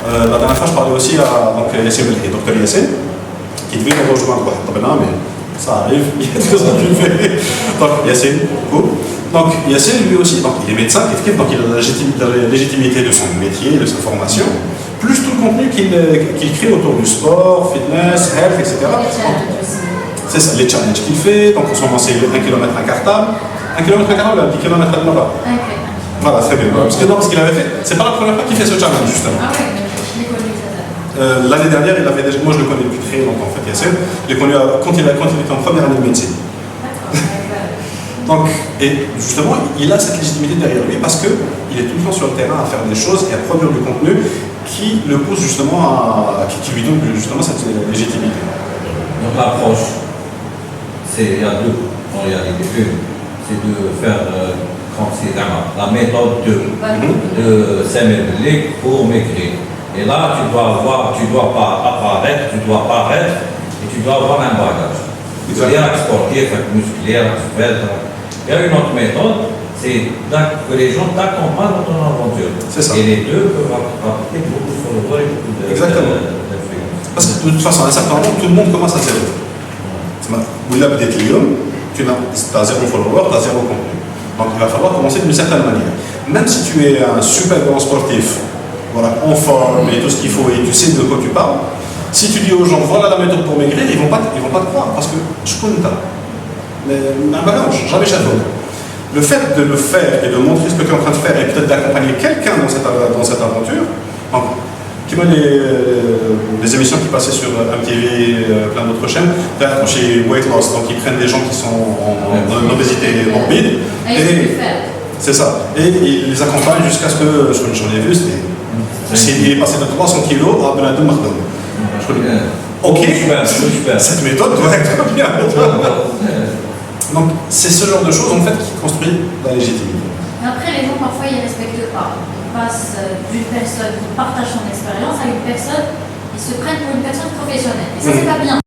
La dernière fois, je parlais aussi à Yassine Belhi, docteur Yassine, qui devait nous rejoindre. Mais ça arrive, il y a 2 ans qu'il fait. Donc, Yassine, beaucoup. Donc, Yassine, lui aussi, donc, il est médecin, donc il a la légitimité de son métier, de sa formation, plus tout le contenu qu'il crée autour du sport, fitness, health, etc. C'est ça, les challenges qu'il fait. Donc, en ce moment, c'est 1 km incartable. 1 km incartable, 10 km à Nova. Voilà, très bien. Parce qu'il avait fait, c'est pas la première fois qu'il fait ce challenge, justement. Ah oui, je l'ai connu, ça. L'année dernière, il avait déjà, moi je le connais depuis très longtemps en fait, Yassine. Je l'ai connu quand il était en première année de médecine. Donc, et justement, il a cette légitimité derrière lui parce qu'il est tout le temps sur le terrain à faire des choses et à produire du contenu qui le pousse justement qui lui donne justement cette légitimité. Donc l'approche, il y a 2 en réalité. Une, c'est de faire la méthode de Semmelweis pour maigrir. Et là, tu dois pas apparaître, tu dois paraître et tu dois avoir un bagage. Musculaire, sportif, musculaire, il y a une autre méthode, c'est que les gens t'accompagnent dans ton aventure. C'est ça. Et les deux peuvent apporter beaucoup de followers et beaucoup de d'influence. Parce que de toute façon, à un certain moment, tout le monde commence à zéro. Tu as 0 follower, tu as 0 contenu. Donc il va falloir commencer d'une certaine manière. Même si tu es un super grand sportif, voilà, en forme et tout ce qu'il faut et tu sais de quoi tu parles, si tu dis aux gens voilà la méthode pour maigrir, ils vont pas te croire parce que je connais pas. Mais un bagage, jamais château. Le fait de le faire et de montrer ce que tu es en train de faire et peut-être d'accompagner quelqu'un dans cette aventure, donc, qui m'a les émissions qui passaient sur MTV, plein d'autres chaînes, chez Weight Loss, donc ils prennent des gens qui sont en obésité morbide. C'est ça. Et ils les accompagnent jusqu'à ce que j'en ai vu, il est passé de 300 kg à Benadou Mardon. Ok, cette méthode doit être bien. Donc c'est ce genre de choses en fait qui construit la légitimité. Mais après, les gens parfois ils ne respectent pas. Ils passent d'une personne qui partage son expérience à une personne, ils se prennent pour une personne professionnelle. Et ça, c'est pas bien.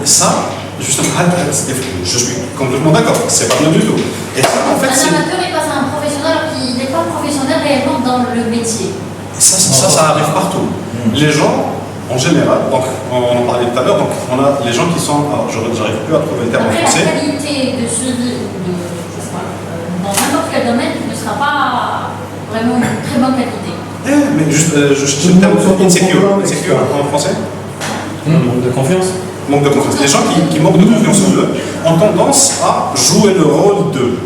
Ça, justement, je suis complètement d'accord, c'est pas bien du tout. Et ça, en fait, un amateur, il passe à un professionnel alors qu'il n'est pas professionnel réellement dans le métier. Ça arrive partout. Les gens, en général, donc on en parlait tout à l'heure, donc on a les gens qui sont, alors j'arrive plus à trouver le terme en français. La qualité de suivi dans n'importe quel domaine ne sera pas vraiment une très bonne qualité. Mais juste, je le terme insecure en français. Manque de confiance. Manque de confiance. Les gens qui manquent de confiance en eux ont tendance à jouer le rôle de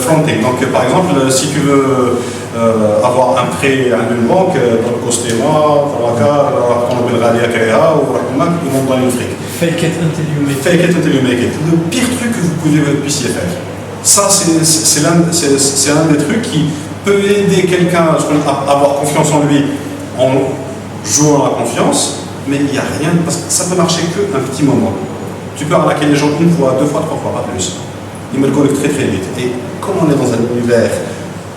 fronting. Donc par exemple, si tu veux avoir un prêt à une banque, dans le Costema, ils vont donner le fric. Fake it until you make it. Fake it until you make it. Le pire truc que vous puissiez faire. Ça, c'est l'un des trucs qui peut aider quelqu'un à avoir confiance en lui en jouant la confiance. Mais il n'y a rien, parce que ça peut marcher qu'un petit moment. Tu peux arnaquer les gens 1 fois, 2 fois, 3 fois, pas plus. Ils me le collent très très vite. Et comme on est dans un univers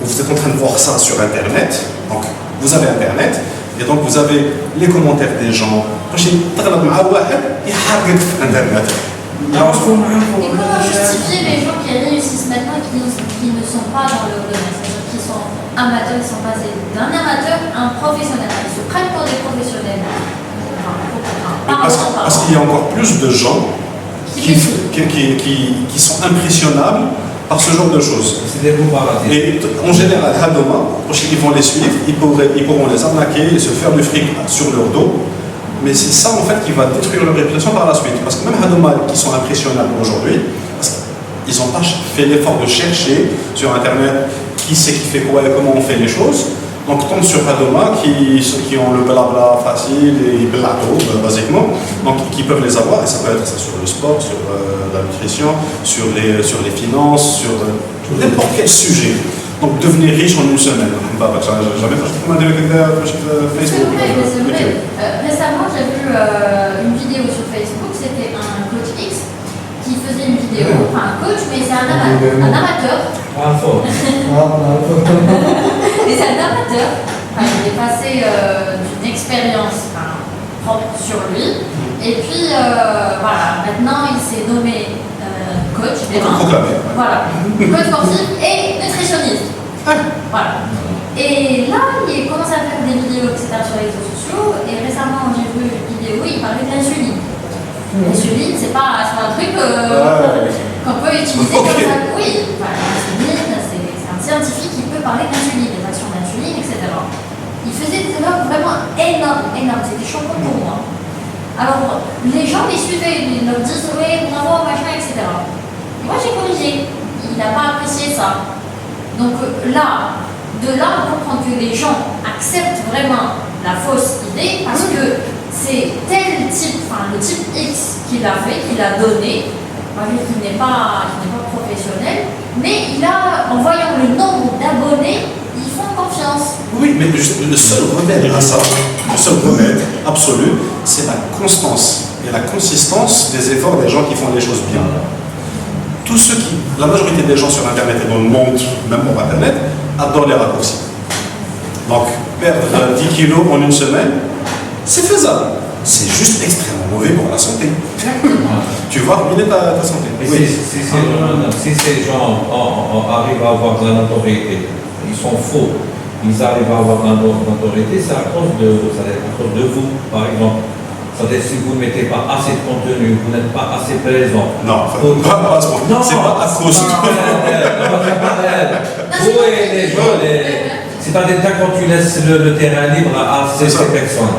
où vous êtes en train de voir ça sur Internet, donc vous avez Internet, et donc vous avez les commentaires des gens. Et comment justifier les gens qui réussissent maintenant et qui ne sont pas dans le domaine, c'est-à-dire qui sont amateurs, ils sont passés d'un amateur à un professionnel. Ils se prennent pour des professionnels. Parce qu'il y a encore plus de gens qui sont impressionnables par ce genre de choses. Et en général, ils vont les suivre, ils pourront les arnaquer et se faire du fric sur leur dos. Mais c'est ça en fait qui va détruire leur réputation par la suite. Parce que même Hadoma qui sont impressionnables aujourd'hui, ils n'ont pas fait l'effort de chercher sur Internet qui c'est qui fait quoi et comment on fait les choses. Donc, tombe sur Hadoma qui ont le blabla facile et blabla, basiquement, donc qui peuvent les avoir, et ça peut être ça sur le sport, sur la nutrition, sur les finances, sur n'importe quel sujet. Donc, devenir riche en une semaine. Jamais fait Facebook. C'est vrai. Récemment, j'ai vu une vidéo sur Facebook, c'était un coach X qui faisait une vidéo, enfin un coach, mais c'est un amateur. Ah, fort. Et c'est un amateur. Enfin, il est passé d'une expérience propre sur lui. Et puis, voilà, maintenant il s'est nommé coach, voilà, coach sportif et nutritionniste. Voilà. Et là, il commence à faire des vidéos, etc. sur les réseaux sociaux. Et récemment, j'ai vu une vidéo où il parlait de l'insuline. L'insuline, c'est pas un truc qu'on peut utiliser comme ça. Oui, l'insuline, c'est un scientifique qui peut parler d'insuline, des actions d'insuline, etc. Il faisait des erreurs vraiment énormes. C'était choquant pour moi. Alors, les gens les suivaient, ils leur disent oui, bravo, machin, etc. Et moi, j'ai corrigé. Il n'a pas apprécié ça. Donc de là, on comprend que les gens acceptent vraiment la fausse idée parce que c'est tel type, le type X qu'il a fait, qu'il a donné, malgré qu'il n'est pas professionnel, mais en voyant le nombre d'abonnés, ils font confiance. Oui, mais le seul remède à ça, le seul remède absolu, c'est la constance et la consistance des efforts des gens qui font les choses bien. La majorité des gens sur Internet et dans le monde, même pour Internet, adorent les raccourcis. Donc, perdre 10 kilos en une semaine, c'est faisable. C'est juste extrêmement mauvais pour la santé. Tu vas ruiner ta santé. Si ces gens arrivent à avoir de la notoriété, ils sont faux, ils arrivent à avoir de la notoriété, c'est à cause de vous, par exemple. C'est-à-dire si vous ne mettez pas assez de contenu, vous n'êtes pas assez présent. Non, c'est pas à cause c'est-à-dire quand tu laisses le terrain libre à ces personnes.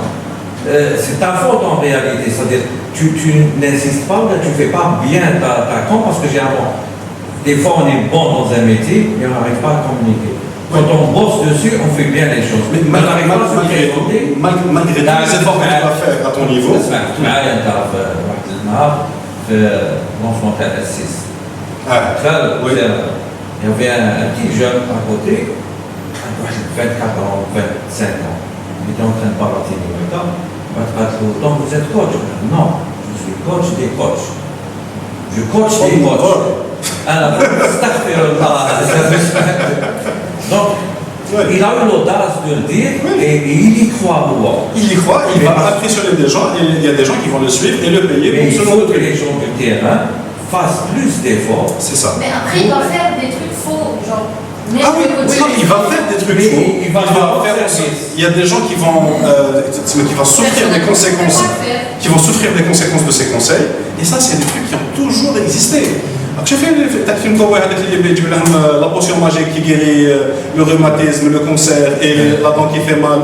C'est ta faute en réalité. C'est-à-dire tu n'insistes pas, tu ne fais pas bien ta com parce que des fois on est bon dans un métier mais on n'arrive pas à communiquer. Quand on bosse dessus, on fait bien les choses. Mais malgré tous les efforts que tu vas faire à ton niveau. Il y avait un petit jeune à côté, 24 ans, 25 ans. Il était en train de baratiner. Donc vous êtes coach? Non, je suis coach des coachs. Je coach des coachs. Donc, il a eu l'audace de le dire et il y croit. Il y croit, il va impressionner des gens et il y a des gens qui vont le suivre et le payer. Mais il faut que les gens du terrain fassent plus d'efforts. C'est ça. Mais après, il va faire des trucs faux, genre. Il va faire des trucs faux. Il y a des gens qui vont souffrir des conséquences. Qui vont souffrir des conséquences de ces conseils. Et ça, c'est des trucs qui ont toujours existé. Tu fais la potion magique qui guérit le rhumatisme, le cancer et la dent qui fait mal.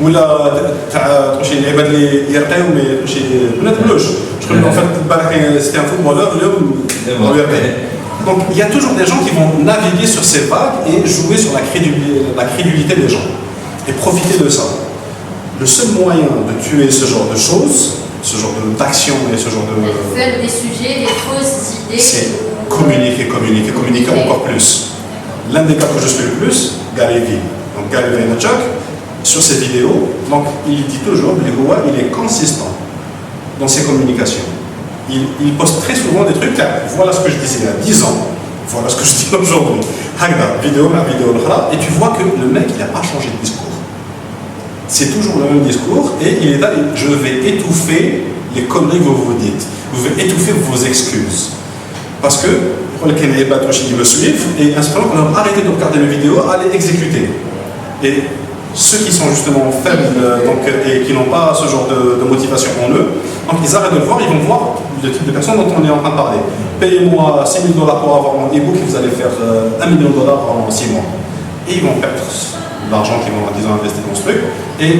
ولا تاع تمشي العباد اللي يرقيو مي تمشي ما تقولوش شكون en fait البارح c'était un footballeur اليوم donc il y a toujours des gens qui vont naviguer sur ces vagues et jouer sur la crédulité des gens et profiter de ça. Le seul moyen de tuer ce genre de choses, ce genre d'action et ce genre de faire des sujets, des fausses idées, c'est communiquer encore plus. L'un des cas que je suis le plus, Gary Vee. Donc Gary Vaynerchuk, sur ses vidéos, donc il dit toujours, il est consistant dans ses communications. Il poste très souvent des trucs, voilà ce que je disais il y a 10 ans, voilà ce que je dis aujourd'hui. Et tu vois que le mec, il n'a pas changé de discours. C'est toujours le même discours et il est là, je vais étouffer les conneries que vous dites. Je vais étouffer vos excuses. Parce que, ils me suivent et inspirant qu'on a arrêté de regarder les vidéos, à les exécuter. Et ceux qui sont justement faibles et qui n'ont pas ce genre de motivation en eux, donc ils arrêtent de le voir, ils vont voir le type de personnes dont on est en train de parler. Payez-moi $6 000 pour avoir mon e-book et vous allez faire $1 million en 6 mois. Et ils vont perdre l'argent qu'ils ont investi dans ce truc. Et